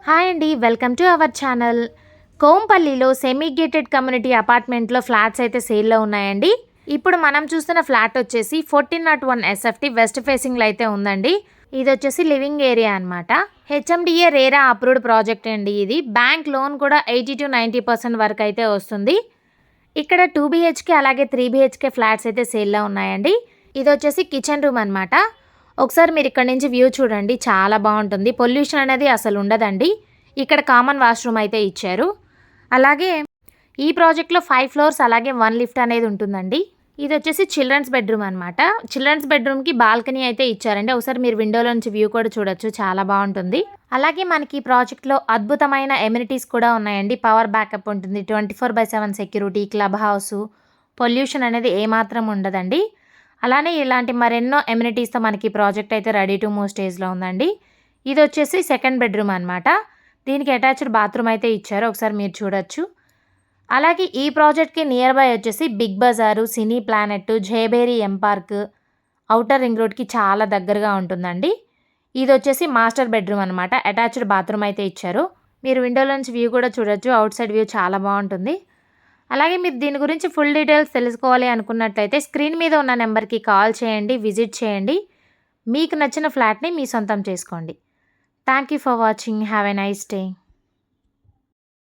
Hi అండి, welcome to our channel. కోంపల్లిలో semi gated community అపార్ట్మెంట్లో ఫ్లాట్స్ అయితే సేల్లో ఉన్నాయండి. ఇప్పుడు మనం చూస్తున్న ఫ్లాట్ వచ్చేసి 1401 ఎస్ఎఫ్టీ వెస్ట్ ఫేసింగ్లో అయితే ఉందండి. ఇది వచ్చేసి లివింగ్ ఏరియా అనమాట. హెచ్ఎండిఏ రేరా అప్రూవ్డ్ ప్రాజెక్ట్ అండి. ఇది బ్యాంక్ లోన్ కూడా 80 to 90% వరకు అయితే వస్తుంది. ఇక్కడ 2 BHK అలాగే 3 BHK ఫ్లాట్స్ అయితే సేల్లో ఉన్నాయండి. ఇది వచ్చేసి కిచెన్ రూమ్ అనమాట. ఒకసారి మీరు ఇక్కడ నుంచి వ్యూ చూడండి, చాలా బాగుంటుంది. పొల్యూషన్ అనేది అసలు ఉండదండి. ఇక్కడ కామన్ వాష్రూమ్ అయితే ఇచ్చారు. అలాగే ఈ ప్రాజెక్ట్లో 5 ఫ్లోర్స్ అలాగే 1 లిఫ్ట్ అనేది ఉంటుందండి. ఇది వచ్చేసి చిల్డ్రన్స్ బెడ్రూమ్ అనమాట. చిల్డ్రన్స్ బెడ్రూమ్కి బాల్కనీ అయితే ఇచ్చారండి. ఒకసారి మీరు విండోలో నుంచి వ్యూ కూడా చూడొచ్చు, చాలా బాగుంటుంది. అలాగే మనకి ఈ ప్రాజెక్ట్లో అద్భుతమైన ఎమ్యూనిటీస్ కూడా ఉన్నాయండి. పవర్ బ్యాకప్ ఉంటుంది, 24/7 సెక్యూరిటీ, క్లబ్ హౌస్, పొల్యూషన్ అనేది ఏమాత్రం ఉండదండి. అలానే ఇలాంటి మరెన్నో ఎమ్యూనిటీస్తో మనకి ప్రాజెక్ట్ అయితే రెడీ టు మూవ్ స్టేజ్లో ఉందండి. ఇది వచ్చేసి సెకండ్ బెడ్రూమ్ అనమాట. దీనికి అటాచ్డ్ బాత్రూమ్ అయితే ఇచ్చారు, ఒకసారి మీరు చూడొచ్చు. అలాగే ఈ ప్రాజెక్ట్కి నియర్ బై వచ్చేసి బిగ్ బజారు, సినీ ప్లానెట్, జేబేరీ ఎం పార్క్, ఔటర్ రింగ్ రోడ్కి చాలా దగ్గరగా ఉంటుందండి. ఇది వచ్చేసి మాస్టర్ బెడ్రూమ్ అనమాట. అటాచ్డ్ బాత్రూమ్ అయితే ఇచ్చారు. మీరు విండోలో నుంచి వ్యూ కూడా చూడొచ్చు, అవుట్ సైడ్ వ్యూ చాలా బాగుంటుంది. అలాగే మీరు దీని గురించి ఫుల్ డీటెయిల్స్ తెలుసుకోవాలి అనుకున్నట్లయితే స్క్రీన్ మీద ఉన్న నెంబర్కి కాల్ చేయండి, విజిట్ చేయండి. మీకు నచ్చిన ఫ్లాట్ని మీ సొంతం చేసుకోండి. Thank you for watching. Have a nice day.